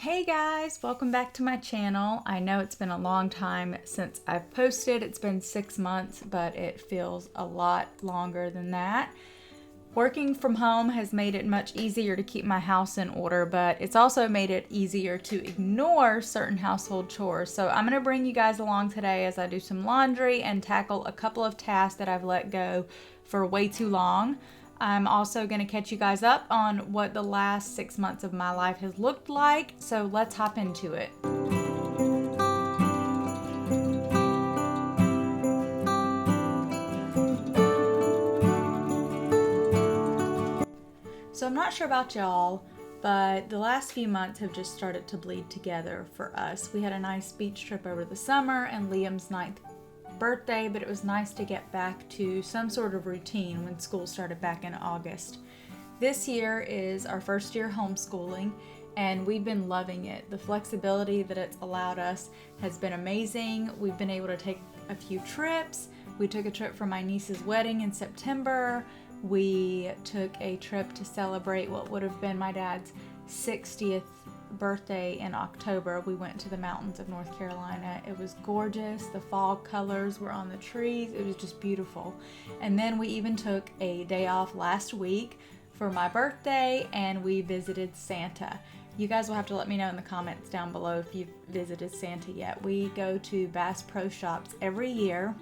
Hey guys, welcome back to my channel. I know it's been a long time since I've posted. It's been 6 months, but it feels a lot longer than that. Working from home has made it much easier to keep my house in order, but it's also made it easier to ignore certain household chores. So I'm gonna bring you guys along today as I do some laundry and tackle a couple of tasks that I've let go for way too long. I'm also going to catch you guys up on what the last 6 months of my life has looked like, so let's hop into it. So I'm not sure about y'all, but the last few months have just started to bleed together for us. We had a nice beach trip over the summer and Liam's 9th birthday, but it was nice to get back to some sort of routine when school started back in August. This year is our first year homeschooling and we've been loving it. The flexibility that it's allowed us has been amazing. We've been able to take a few trips. We took a trip for my niece's wedding in September. We took a trip to celebrate what would have been my dad's 60th birthday in October. We went to the mountains of North Carolina. It was gorgeous. The fall colors were on the trees. It was just beautiful. And then we even took a day off last week for my birthday and we visited Santa. You guys will have to let me know in the comments down below if you've visited Santa yet. We go to Bass Pro Shops every year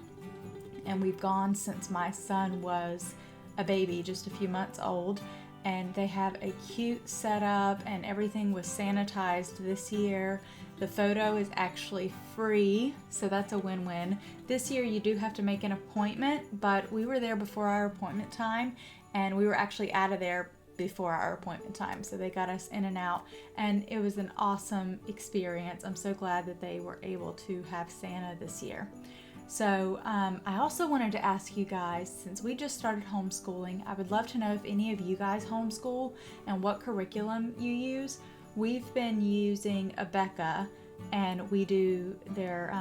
and we've gone since my son was a baby, just a few months old. And they have a cute setup and everything was sanitized this year. The photo is actually free, so that's a win-win. This year you do have to make an appointment, but we were there before our appointment time and we were actually out of there before our appointment time, so they got us in and out and it was an awesome experience. I'm so glad that they were able to have Santa this year. So I also wanted to ask you guys, since we just started homeschooling, I would love to know if any of you guys homeschool and what curriculum you use. We've been using Abeka and we do their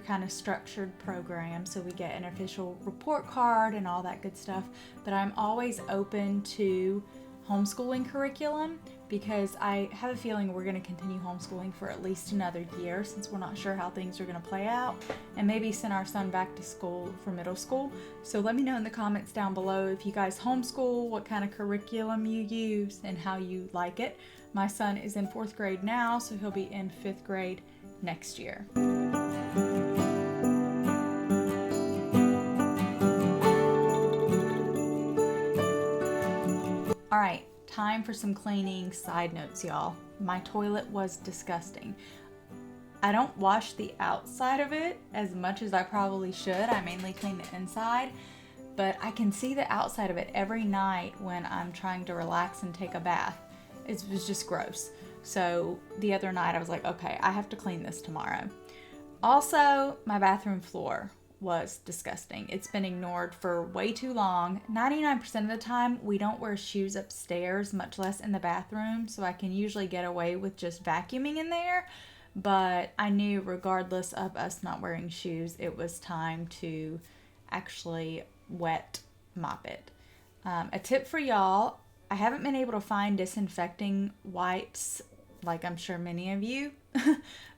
kind of structured program, so we get an official report card and all that good stuff, but I'm always open to homeschooling curriculum because I have a feeling we're going to continue homeschooling for at least another year since we're not sure how things are going to play out, and maybe send our son back to school for middle school. So let me know in the comments down below if you guys homeschool, what kind of curriculum you use, and how you like it. My son is in 4th grade now, so he'll be in 5th grade next year. All right, time for some cleaning side notes, y'all. My toilet was disgusting. I don't wash the outside of it as much as I probably should. I mainly clean the inside, but I can see the outside of it every night when I'm trying to relax and take a bath. It was just gross. So the other night I was like, okay, I have to clean this tomorrow. Also, my bathroom floor was disgusting. It's been ignored for way too long. 99% of the time, we don't wear shoes upstairs, much less in the bathroom, so I can usually get away with just vacuuming in there. But I knew regardless of us not wearing shoes, it was time to actually wet mop it. A tip for y'all, I haven't been able to find disinfecting wipes like I'm sure many of you,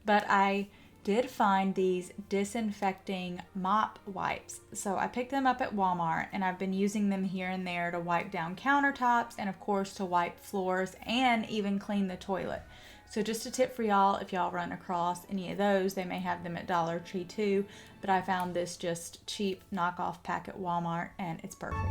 but I did find these disinfecting mop wipes. So I picked them up at Walmart and I've been using them here and there to wipe down countertops and of course to wipe floors and even clean the toilet. So just a tip for y'all, if y'all run across any of those, they may have them at Dollar Tree too, but I found this just cheap knockoff pack at Walmart and it's perfect.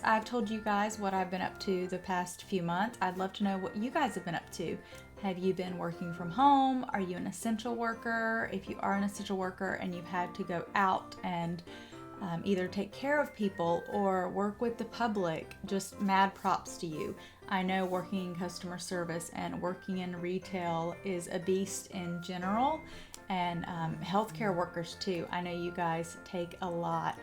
I've told you guys what I've been up to the past few months. I'd love to know what you guys have been up to. Have you been working from home? Are you an essential worker? If you are an essential worker and you've had to go out and either take care of people or work with the public, just mad props to you. I know working in customer service and working in retail is a beast in general, and healthcare workers too. I know you guys take a lot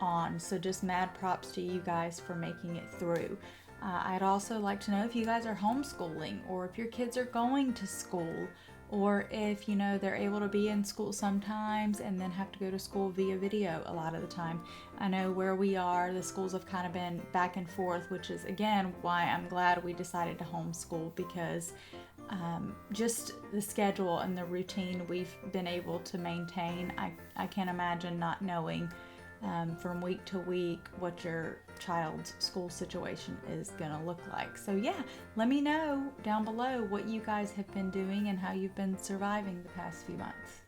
on, so just mad props to you guys for making it through. I'd also like to know if you guys are homeschooling, or if your kids are going to school, or if they're able to be in school sometimes and then have to go to school via video a lot of the time. I know where we are, the schools have kind of been back and forth, which is again why I'm glad we decided to homeschool, because just the schedule and the routine we've been able to maintain. I can't imagine not knowing from week to week what your child's school situation is gonna look like. So yeah, let me know down below what you guys have been doing and how you've been surviving the past few months.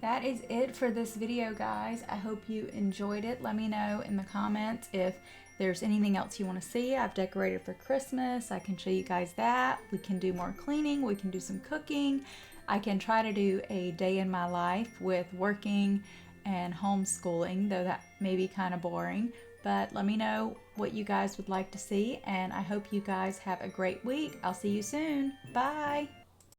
That is it for this video, guys. I hope you enjoyed it. Let me know in the comments if there's anything else you want to see. I've decorated for Christmas. I can show you guys that. We can do more cleaning. We can do some cooking. I can try to do a day in my life with working and homeschooling, though that may be kind of boring. But let me know what you guys would like to see, and I hope you guys have a great week. I'll see you soon. Bye.